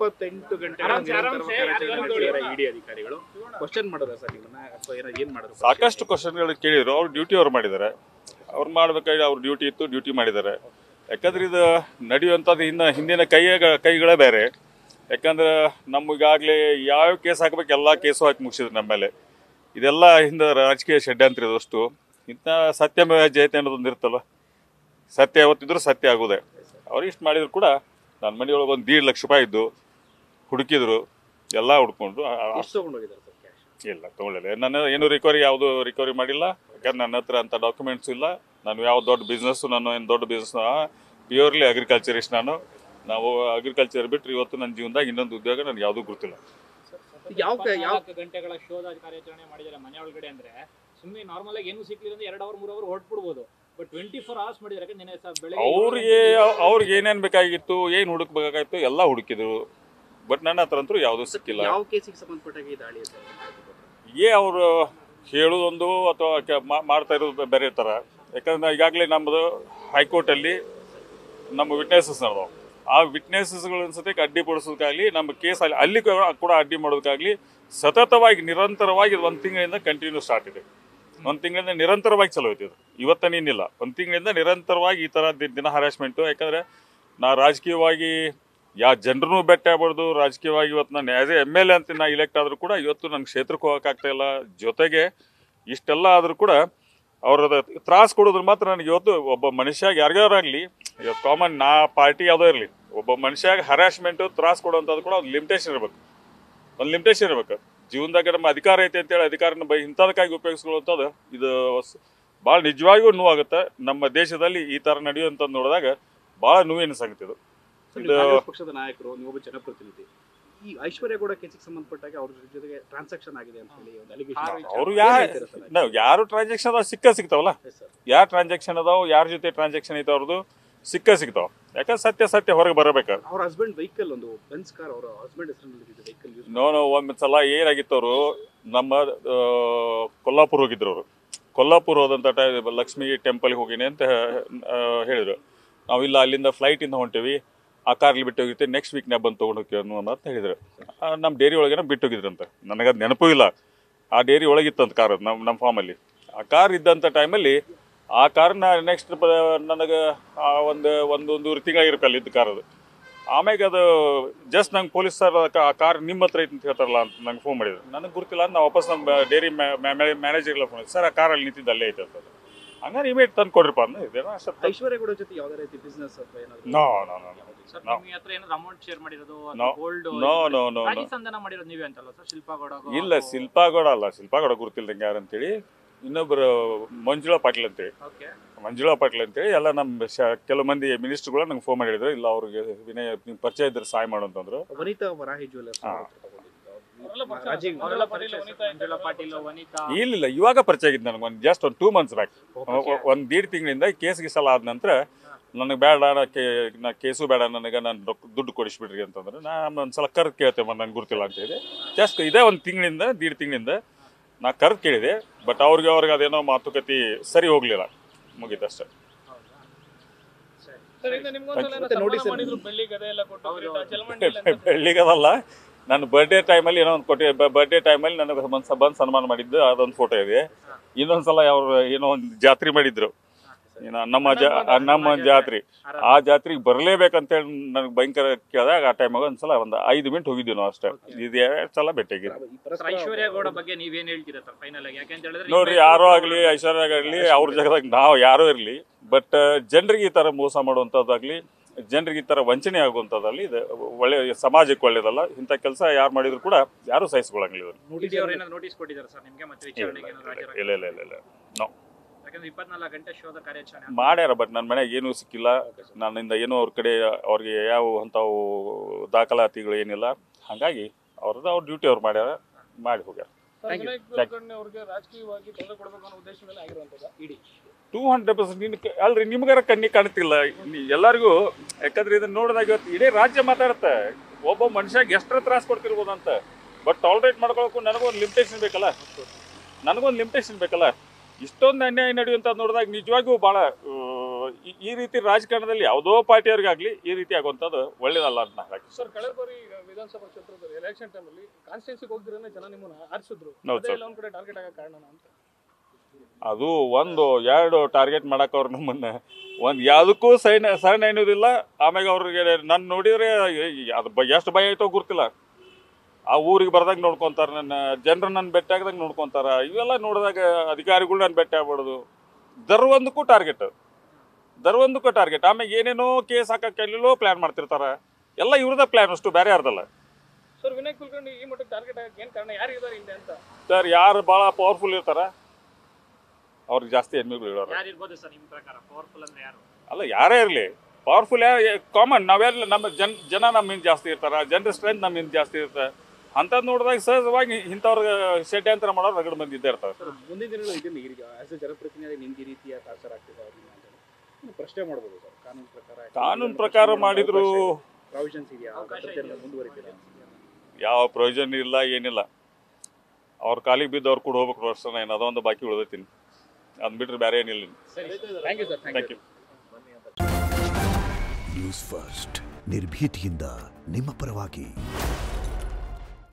78 ಗಂಟೆಗಳ ಇಡಿ ಅಧಿಕಾರಿಗಳು ಕ್ವಶನ್ ಮಾಡೋದ ಸರ್ ನಿಮ್ಮನ್ನ ಅಥವಾ ಏನ್ ಮಾಡಿದ್ರು? ಸಾಕಷ್ಟು ಕ್ವಶನ್ಗಳು ಕೇಳಿದ್ರು. ಅವ್ರು ಡ್ಯೂಟಿ ಅವ್ರು ಮಾಡಿದ್ದಾರೆ. ಅವ್ರು ಮಾಡ್ಬೇಕಾದ್ರೆ ಅವ್ರ ಡ್ಯೂಟಿ ಇತ್ತು, ಡ್ಯೂಟಿ ಮಾಡಿದ್ದಾರೆ. ಯಾಕಂದ್ರೆ ಇದು ನಡೆಯುವಂಥದ್ದು ಹಿಂದಿನ ಕೈಗಳೇ ಬೇರೆ. ಯಾಕಂದ್ರೆ ನಮಗಾಗಲೇ ಯಾವ ಕೇಸ್ ಹಾಕ್ಬೇಕು ಎಲ್ಲ ಕೇಸು ಹಾಕಿ ಮುಗಿಸಿದ್ರು ನಮ್ಮ ಮೇಲೆ. ಇದೆಲ್ಲ ಹಿಂದೆ ರಾಜಕೀಯ ಷಡ್ಯಂತ್ರ ಇದಷ್ಟು. ಇಂಥ ಸತ್ಯಮೇವ ಜಯತೆ ಅನ್ನೋದೊಂದು ಇರುತ್ತಲ್ಲ, ಸತ್ಯ ಯಾವತ್ತಿದ್ರು ಸತ್ಯ ಆಗೋದೆ. ಅವ್ರು ಇಷ್ಟು ಮಾಡಿದ್ರು ಕೂಡ ನನ್ನ ಮನೆಯೊಳಗೆ ಒಂದು 1.5 ಲಕ್ಷ ರೂಪಾಯಿ ಇದ್ದು ಹುಡುಕಿದ್ರು, ಎಲ್ಲ ಹುಡ್ಕೊಂಡ್ರು. ಇಲ್ಲ ತೊಗೊಳ್ಳಿಲ್ಲ, ನನ್ನ ಏನು ಯಾವುದು ರಿಕವರಿ ಮಾಡಿಲ್ಲ. ಯಾಕಂದ್ರೆ ನನ್ನ ಹತ್ರ ಅಂಥ ಡಾಕ್ಯುಮೆಂಟ್ಸ್ ಇಲ್ಲ. ನಾನು ಯಾವ ದೊಡ್ಡ ಬಿಸ್ನೆಸ್ಸು, ನಾನು ಏನು ದೊಡ್ಡ ಬಿಸ್ನೆಸ್, ಪ್ಯೂರ್ಲಿ ಅಗ್ರಿಕಲ್ಚರಿಸ್ಟ್. ನಾವು ಅಗ್ರಿಕಲ್ಚರ್ ಬಿಟ್ಟರೆ ಇವತ್ತು ನನ್ನ ಜೀವನದಾಗ ಇನ್ನೊಂದು ಉದ್ಯೋಗ ನನಗೆ ಯಾವುದೂ ಗೊತ್ತಿಲ್ಲ. ಯಾವ ಗಂಟೆಗಳ ಶೋಧ ಕಾರ್ಯಾಚರಣೆ ಮಾಡಿದ್ದಾರೆ ಮನೆ ಒಳಗಡೆ ಅಂದ್ರೆ ಸುಮ್ಮನೆ ನಾರ್ಮಲ್ ಆಗಿ ಏನು ಸಿಕ್ಲಿಲ್ಲ ಅಂದ್ರೆ 2 ಅವರ್ 3 ಅವರ್ ಹೊರಟ್ಬಿಡ್ಬೋದು. ಬಟ್ 24 ಅವರ್ಸ್ ಮಾಡಿದ್ದಾರೆ. ಅವ್ರಿಗೆ ಏನೇನು ಬೇಕಾಗಿತ್ತು, ಏನು ಹುಡುಕ್ಬೇಕಾಗಿತ್ತು ಎಲ್ಲ ಹುಡುಕಿದ್ರು. ಬಟ್ ನನ್ನ ಹತ್ರ ಅಂತೂ ಯಾವುದೂ ಸಿಕ್ಕಿಲ್ಲ. ಯಾವ ಕೇಸಿಗೆ ಸಂಬಂಧಪಟ್ಟಾಗ ದಾಳಿ ಅವರು ಹೇಳೋದೊಂದು ಅಥವಾ ಮಾಡ್ತಾ ಇರೋದು ಬೇರೆ ಥರ. ಯಾಕಂದ್ರೆ ಈಗಾಗಲೇ ನಮ್ಮದು ಹೈಕೋರ್ಟಲ್ಲಿ ನಮ್ಮ ವಿಟ್ನೆಸಸ್ ನಡೆದವು. ಆ ವಿಟ್ನೆಸಸ್ಗಳು ಅನ್ಸತ್ತೆ ಅಡ್ಡಿಪಡಿಸೋದಕ್ಕಾಗಲಿ, ನಮ್ಮ ಕೇಸಲ್ಲಿ ಅಲ್ಲಿ ಕೂಡ ಅಡ್ಡಿ ಮಾಡೋದಕ್ಕಾಗಲಿ ಸತತವಾಗಿ ನಿರಂತರವಾಗಿ 1 ತಿಂಗಳಿಂದ ಕಂಟಿನ್ಯೂ ಸ್ಟಾರ್ಟ್ ಇದೆ. 1 ತಿಂಗಳಿಂದ ನಿರಂತರವಾಗಿ ಚಲೋ ಐತಿದ್ರು. ಇವತ್ತನೇನಿಲ್ಲ, 1 ತಿಂಗಳಿಂದ ನಿರಂತರವಾಗಿ ಈ ಥರ ದಿನ ಹರಾಸ್ಮೆಂಟು. ಯಾಕಂದರೆ ನಾ ರಾಜಕೀಯವಾಗಿ ಯಾವ ಜನರನ್ನೂ ಭೇಟಿ ಆಗ್ಬಾರ್ದು. ರಾಜಕೀಯವಾಗಿ ಇವತ್ತು ನಾನು ಆ್ಯಸ್ ಎ MLA ಅಂತ ನಾ ಇಲೆಕ್ಟ್ ಆದರೂ ಕೂಡ ಇವತ್ತು ನನ್ನ ಕ್ಷೇತ್ರಕ್ಕೆ ಹೋಗೋಕ್ಕಾಗ್ತಾಯಿಲ್ಲ. ಜೊತೆಗೆ ಇಷ್ಟೆಲ್ಲ ಆದರೂ ಕೂಡ ಅವ್ರದ ತ್ರಾಸು ಕೊಡೋದ್ರ ಮಾತ್ರ ನನಗೆ ಇವತ್ತು ಒಬ್ಬ ಮನುಷ್ಯಾಗ ಯಾರಿಗಾರಾಗಲಿ, ಇವತ್ತು ಕಾಮನ್ ನಾ ಪಾರ್ಟಿ ಯಾವುದೋ ಇರಲಿ, ಒಬ್ಬ ಮನುಷ್ಯಾಗ ಹರಾಸ್ಮೆಂಟು ತ್ರಾಸು ಕೊಡುವಂಥದ್ದು ಕೂಡ ಒಂದು ಲಿಮಿಟೇಷನ್ ಇರಬೇಕು. ಒಂದು ಲಿಮಿಟೇಷನ್ ಇರಬೇಕು. ಜೀವನದಾಗ ನಮ್ಮ ಅಧಿಕಾರ ಐತೆ ಅಂತೇಳಿ ಅಧಿಕಾರನ ಇಂಥದಕ್ಕಾಗಿ ಉಪಯೋಗಿಸ್ಕೊಳ್ಳುವಂಥದ್ದು ಇದು ಭಾಳ ನಿಜವಾಗಿಯೂ ನೋವಾಗುತ್ತೆ. ನಮ್ಮ ದೇಶದಲ್ಲಿ ಈ ಥರ ನಡೆಯುವಂಥದ್ದು ನೋಡಿದಾಗ ಭಾಳ ನೋವಿನ ಸಂಗತಿ ಇದು. ಪಕ್ಷದ ನಾಯಕರು, ನೀವೊಬ್ಬ ಜನಪ್ರತಿನಿಧಿ, ಈ ಐಶ್ವರ್ಯ ಗೌಡ ಕೇಸಿಗೆ ಸಂಬಂಧಪಟ್ಟಾಗ ಅವ್ರ ಜೊತೆಗೆ ಟ್ರಾನ್ಸಾಕ್ಷನ್ ಆಗಿದೆ ಅಂತ ಹೇಳಿ ಒಂದು ಅಲಿಗೇಷನ್. ಅವರು ಯಾರು ಟ್ರಾನ್ಸಾಕ್ಷನ್ ಅದಾವ ಸಿಗ್ತಾವಲ್ಲ, ಯಾರು ಟ್ರಾನ್ಸಾಕ್ಷನ್ ಅದಾವ, ಯಾರ ಜೊತೆ ಟ್ರಾನ್ಸಾಕ್ಷನ್ ಐತೆ ಅವ್ರದ್ದು ಸಿಗ್ತಾವ. ಯಾಕಂದ್ರೆ ಸತ್ಯ ಹೊರಗೆ ಬರಬೇಕು. ಅವ್ರ ಹಸ್ಬೆಂಡ್ ವೆಹಿಕಲ್ ಒಂದು ಬೆನ್ಸ್ ಕಾರ್ ಅವರ ಹಸ್ಬೆಂಡ್ ಹೆಸರಿನಲ್ಲಿ ವೆಹಿಕಲ್ ಒಂದು ಸಲ ಏನಾಗಿತ್ತು, ಅವರು ನಮ್ಮ ಕೊಲ್ಲಾಪುರ ಹೋಗಿದ್ರು. ಅವರು ಕೊಲ್ಲಾಪುರ ಹೋದಂಥ ಲಕ್ಷ್ಮೀ ಟೆಂಪಲ್ಗೆ ಹೋಗಿನಿ ಅಂತ ಹೇಳಿದ್ರು. ನಾವಿಲ್ಲ, ಅಲ್ಲಿಂದ ಫ್ಲೈಟಿಂದ ಹೊಂಟೀವಿ, ಆ ಕಾರ್ಲಿ ಬಿಟ್ಟು ಹೋಗಿರ್ತೀವಿ, ನೆಕ್ಸ್ಟ್ ವೀಕ್ನಾಗ ಬಂದು ತೊಗೊಂಡು ಹೋಗ್ತೀವಿ ಅಂತ ಹೇಳಿದ್ರು. ನಮ್ಮ ಡೇರಿ ಒಳಗೇನೋ ಬಿಟ್ಟು ಹೋಗಿದ್ರಂತೆ. ನನಗದು ನೆನಪೂ ಇಲ್ಲ. ಆ ಡೇರಿ ಒಳಗಿತ್ತಂತ ಕಾರ್, ನಮ್ಮ ಫಾರ್ಮಲ್ಲಿ ಆ ಕಾರ್ ಇದ್ದಂಥ ಟೈಮಲ್ಲಿ ಆ ಕಾರ್ನ ನೆಕ್ಸ್ಟ್ ನನಗೆ ಒಂದೂವರೆ ತಿಂಗಳಾಗಿರ್ಬೇಕಲ್ಲ ಇದ್ದ ಕಾರ್. ಅದು ಆಮ್ಯಾಗ ಅದು ಜಸ್ಟ್ ನಂಗೆ ಪೊಲೀಸ್ ಸರ್ ಆ ಕಾರ್ ನಿಮ್ಮ ಹತ್ರ ಐತೆ ಅಂತ ಹೇಳ್ತಾರಲ್ಲ ಅಂತ ನಂಗೆ ಫೋನ್ ಮಾಡಿದ್ರು. ನನಗೆ ಗೊತ್ತಿಲ್ಲ ಅಂತ ನಾವು ವಾಪಸ್ ನಮ್ಮ ಡೇರಿ ಮ್ಯಾನೇಜರ್ಗೆಲ್ಲ ಫೋನ್ ಸರ್, ಆ ಕಾರಲ್ಲಿ ನಿಂತಿದ್ದು ಅಲ್ಲೇ ಐತೆ ಅಂತ. ಹಂಗಾರೆ ಇಮೇಟ್ ತಂದು ಕೊಡ್ರಿಪ್ಪ ಅಂದ್ರೆ ಇದೇನೋ ಅಷ್ಟೇ. ಐಶ್ವರ್ಯ ಗೌಡ ಜೊತೆ ಯಾವುದೇ ರೀತಿ ಬಿಸ್ನೆಸ್ ಅಥವಾ ಏನಾದರೂ ಇಲ್ಲ, ಶಿಲ್ಪಾ ಗೌಡ ಅಲ್ಲ, ಶಿಲ್ಪಾ ಗೌಡ ಗುರುತಿಲ್ದಂಗೆ ಯಾರು ಅಂತೇಳಿ ಇನ್ನೊಬ್ಬರು ಮಂಜುಳಾ ಪಾಟೀಲ್ ಅಂತೇಳಿ ಎಲ್ಲ ನಮ್ಮ ಕೆಲವು ಮಂದಿ ಮಿನಿಸ್ಟರ್ಗಳು ನಂಗೆ ಫೋನ್ ಮಾಡಿದ್ರು. ಇಲ್ಲ ಅವ್ರಿಗೆ ವಿನಯ ನಿಮ್ಗೆ ಪರಿಚಯ ಇದ್ರೆ ಸಹಾಯ ಮಾಡು ಅಂತಂದ್ರು. ಇಲ್ಲ, ಇವಾಗ ಪರಿಚಯ ಆಗಿದ್ದು ನನಗೆ ಜಸ್ಟ್ ಒಂದು 2 months ಬ್ಯಾಕ್. 1.5 ತಿಂಗಳಿಂದ ಕೇಸ್ಗೆ ಸಲ ಆದ ನಂತರ ನನಗೆ ಬೇಡ, ನಾ ಕೇಸು ಬೇಡ, ನನಗೆ ನಾನು ದುಡ್ಡು ಕೊಡಿಸ್ಬಿಡ್ರಿ ಅಂತಂದ್ರೆ ನಾನು ಒಂದ್ಸಲ ಕರೆದು ಕೇಳ್ತೇವೆ, ನಂಗೆ ಗುರುತಿಲ್ಲ ಅಂತ ಹೇಳಿದೆ. ಜಸ್ಟ್ ಇದೇ 1 ತಿಂಗಳಿಂದ 1.5 ತಿಂಗಳಿಂದ ನಾ ಕರೆದು ಕೇಳಿದೆ. ಬಟ್ ಅವ್ರಿಗೆ ಅದೇನೋ ಮಾತುಕತೆ ಸರಿ ಹೋಗ್ಲಿಲ್ಲ, ಮುಗೀತಷ್ಟೇ. ಬೆಳ್ಳಿಗದಲ್ಲ, ನಾನು ಬರ್ಡೇ ಟೈಮಲ್ಲಿ ಏನೋ ಒಂದು ಬರ್ಡೇ ಟೈಮಲ್ಲಿ ನನಗೆ ಬಂದು ಸನ್ಮಾನ ಮಾಡಿದ್ದು ಅದೊಂದು ಫೋಟೋ ಇದೆ. ಇನ್ನೊಂದ್ಸಲ ಅವ್ರು ಏನೋ ಒಂದು ಜಾತ್ರೆ ಮಾಡಿದ್ರು, ನಮ್ಮ ಜಾತ್ರೆ. ಆ ಜಾತ್ರೆಗೆ ಬರಲೇಬೇಕಂತೇಳಿ ನನಗೆ ಭಯಂಕರ ಕೇಳಿದಾಗ ಆ ಟೈಮಾಗ ಒಂದ್ಸಲ ಒಂದು 5 ಮಿನಿಟ್ ಹೋಗಿದ್ವಿ ನಾವು ಅಷ್ಟೇ. ಇದು 2 ಸಲ ಭೇಟಿಯಾಗಿದ್ವಿ. ಐಶ್ವರ್ಯ ಗೌಡ ಬಗ್ಗೆ ನೀವೇನು ಹೇಳ್ತೀರಾ ಸರ್ ಫೈನಲ್ ಆಗಿ? ಯಾಕಂತ ನೋಡ್ರಿ, ಯಾರೋ ಆಗಲಿ, ಐಶ್ವರ್ಯ ಆಗಲಿ, ಅವ್ರ ಜಾಗದಾಗ ನಾವು ಯಾರೋ ಇರಲಿ, ಬಟ್ ಜನರಿಗೆ ಈ ಥರ ಮೋಸ ಮಾಡುವಂಥದ್ದಾಗಲಿ, ಜನರಿಗೆ ಈ ಥರ ವಂಚನೆ ಆಗುವಂಥದ್ದಲ್ಲಿ ಇದು ಒಳ್ಳೆ ಸಮಾಜಕ್ಕೆ ಒಳ್ಳೇದಲ್ಲ. ಇಂಥ ಕೆಲಸ ಯಾರು ಮಾಡಿದ್ರು ಕೂಡ ಯಾರು ಸಹಿಸ್ಕೊಳ್ಳಂಗಿಲ್ಲ. ಇಲ್ಲ ನೋ 24 ಗಂಟೆ ಶೋಧ ಕಾರ್ಯಾಚರಣೆ ಮಾಡ್ಯಾರ. ಬಟ್ ನನ್ನ ಮನೆಗೆ ಏನೂ ಸಿಕ್ಕಿಲ್ಲ. ನನ್ನಿಂದ ಏನೂ ಅವ್ರ ಕಡೆ ಅವ್ರಿಗೆ ಯಾವ ಅಂಥವು ದಾಖಲಾತಿಗಳು ಏನಿಲ್ಲ. ಹಾಗಾಗಿ ಅವ್ರ ಡ್ಯೂಟಿ ಅವ್ರು ಮಾಡ್ಯಾರ, ಮಾಡಿ ಹೋಗ್ಯಾರ. 200% ಅಲ್ರಿ, ನಿಮ್ಗಾರ ಕಣ್ಣಿ ಕಾಣ್ತಿಲ್ಲ ಎಲ್ಲರಿಗೂ. ಯಾಕಂದ್ರೆ ಇದನ್ನ ನೋಡಿದಾಗ ಇವತ್ತು ಇಡೀ ರಾಜ್ಯ ಮಾತಾಡುತ್ತೆ ಒಬ್ಬ ಮನುಷ್ಯಗೆ ಎಷ್ಟರ ತ್ರಾಸ ಕೊಡ್ತಿರ್ಬೋದಂತ. ಬಟ್ ಟಾಲರೇಟ್ ಮಾಡ್ಕೊಳಕ್ಕೂ ನನಗೊಂದು ಲಿಮಿಟೇಷನ್ ಬೇಕಲ್ಲ. ಇಷ್ಟೊಂದು ಅನ್ಯಾಯ ನಡೆಯುವಂಥದ್ದು ನೋಡಿದಾಗ ನಿಜವಾಗಿಯೂ ಭಾಳ ಈ ರೀತಿ ರಾಜಕಾರಣದಲ್ಲಿ ಯಾವುದೋ ಪಾರ್ಟಿಯವ್ರಿಗಾಗಲಿ ಈ ರೀತಿ ಆಗುವಂಥದ್ದು ಒಳ್ಳೇದಲ್ಲ ಅಂತ ನಾನು ಹೇಳಕ್ಕೆ ಸರ್ ಕಳೆದ ಬಾರಿ ಈಗ ವಿಧಾನಸಭಾ ಕ್ಷೇತ್ರದ ಎಲೆಕ್ಷನ್ ಟೈಮಲ್ಲಿ ಕಾನ್ಸ್ಟಿಟ್ಯೂನ್ಸಿಗೆ ಹೋಗ್ದಿರೇ ಜನ ನಿಮ್ಮನ್ನ ಆರಿಸಿದ್ರು ಹೌದು ಅದೇ ಸರ್. ಎಲ್ಲ ಒಂದ್ ಕಡೆ ಟಾರ್ಗೆಟ್ ಆಗೋ ಕಾರಣ ಅಂತ ಅದು ಒಂದು ಎರಡು ಟಾರ್ಗೆಟ್ ಮಾಡಕ್ಕೆ ಅವ್ರು ನಮ್ಮನ್ನು ಒಂದು ಯಾವುದಕ್ಕೂ ಸಣ್ಣ ಎನ್ನುವುದಿಲ್ಲ. ಆಮ್ಯಾಗ ಅವ್ರಿಗೆ ನನ್ನ ನೋಡಿದರೆ ಅದು ಎಷ್ಟು ಭಯ ಆಯ್ತೋ ಗೊತ್ತಿಲ್ಲ. ಆ ಊರಿಗೆ ಬರ್ದಾಗ ನೋಡ್ಕೊತಾರೆ, ನನ್ನ ಜನರು ನನ್ನ ಭೇಟಿ ಆಗ್ದಾಗ ನೋಡ್ಕೊತಾರ. ಇವೆಲ್ಲ ನೋಡಿದಾಗ ಅಧಿಕಾರಿಗಳು ನನ್ನ ಭೇಟಿ ಆಗ್ಬಾರ್ದು. ದರ್ವೊಂದಕ್ಕೂ ಟಾರ್ಗೆಟ್. ಆಮೇಲೆ ಏನೇನೋ ಕೇಸ್ ಹಾಕಕ್ಕೆ ಎಲ್ಲೆಲ್ಲೋ ಪ್ಲ್ಯಾನ್ ಮಾಡ್ತಿರ್ತಾರೆ. ಎಲ್ಲ ಇವ್ರದೇ ಪ್ಲ್ಯಾನ್, ಅಷ್ಟು ಬೇರೆ ಯಾರ್ದಲ್ಲ. ಸರ್ ವಿನಾಯಕ್ ಕುಲಕರ್ಣಿ ಈ ಮಟ್ಟಕ್ಕೆ ಟಾರ್ಗೆಟ್ ಆಗಕ್ಕೆ ಏನು ಕಾರಣ, ಯಾರು ಇದ್ದಾರೆ ಹಿಂದೆ ಅಂತ? ಸರ್ ಯಾರು ಭಾಳ ಪವರ್ಫುಲ್ ಇರ್ತಾರ ಅವ್ರಿಗೆ ಜಾಸ್ತಿ ಹೆಣ್ಮಕ್ಳು ಇರೋರು. ಯಾರು ಇರ್ಬೋದು ಸರ್ ನಿಮ್ಮ ಪ್ರಕಾರ ಪವರ್ಫುಲ್ ಅಂದ್ರೆ ಯಾರು? ಅಲ್ಲ ಯಾರೇ ಇರಲಿ ಪವರ್ಫುಲ್ ಕಾಮನ್ ನಾವೆಲ್ಲ ನಮ್ಮ ಜನ ನಮ್ಮಿಂದ ಜಾಸ್ತಿ ಇರ್ತಾರೆ, ಜನರ ಸ್ಟ್ರೆಂತ್ ನಮ್ಮಿಂದ ಜಾಸ್ತಿ ಇರ್ತಾರೆ. ಅಂಥದ್ದು ನೋಡಿದಾಗ ಸಹಜವಾಗಿ ಇಂಥವ್ರಿಗೆ ಷಡ್ಯಂತ್ರ ಮಾಡೋರು ರಗಡ ಮಂದಿ ಇದ್ದೇ ಇರ್ತಾರೆ. ಸರ್ ಮುಂದಿನ ದಿನಗಳು ಇದನ್ನು ಈಗ ಆಸ್ ಎ ಜನಪ್ರತಿನಿಧಿ ನಿಮ್ಗೆ ಈ ರೀತಿಯ ಟಾರ್ಚರ್ ಆಗ್ತಿದೆ ಅವ್ರನ್ನ ಅಂತ ಹೇಳಿ ಪ್ರಶ್ನೆ ಮಾಡ್ಬೋದು ಸರ್. ಕಾನೂನು ಪ್ರಕಾರ ಮಾಡಿದ್ರು ಪ್ರಾವಿಷನ್ಸ್ ಇದೆಯಾ, ಮುಂದುವರಿತೀರಾ? ಯಾವ ಪ್ರಯೋಜನ ಇಲ್ಲ, ಏನಿಲ್ಲ. ಅವ್ರ ಕಾಲಿಗೆ ಬಿದ್ದು ಅವ್ರು ಕೂಡ ಹೋಗ್ಬೇಕು ವರ್ಷ. ಏನು ಅದೊಂದು ಬಾಕಿ ಉಳಿದೈತೀನಿ, ಅದು ಬಿಟ್ಟರೆ ಬೇರೆ ಏನಿಲ್ಲ. Thank you sir. Thank you. News first ನಿರ್ಭೀತಿಯಿಂದ ನಿಮ್ಮ ಪರವಾಗಿ.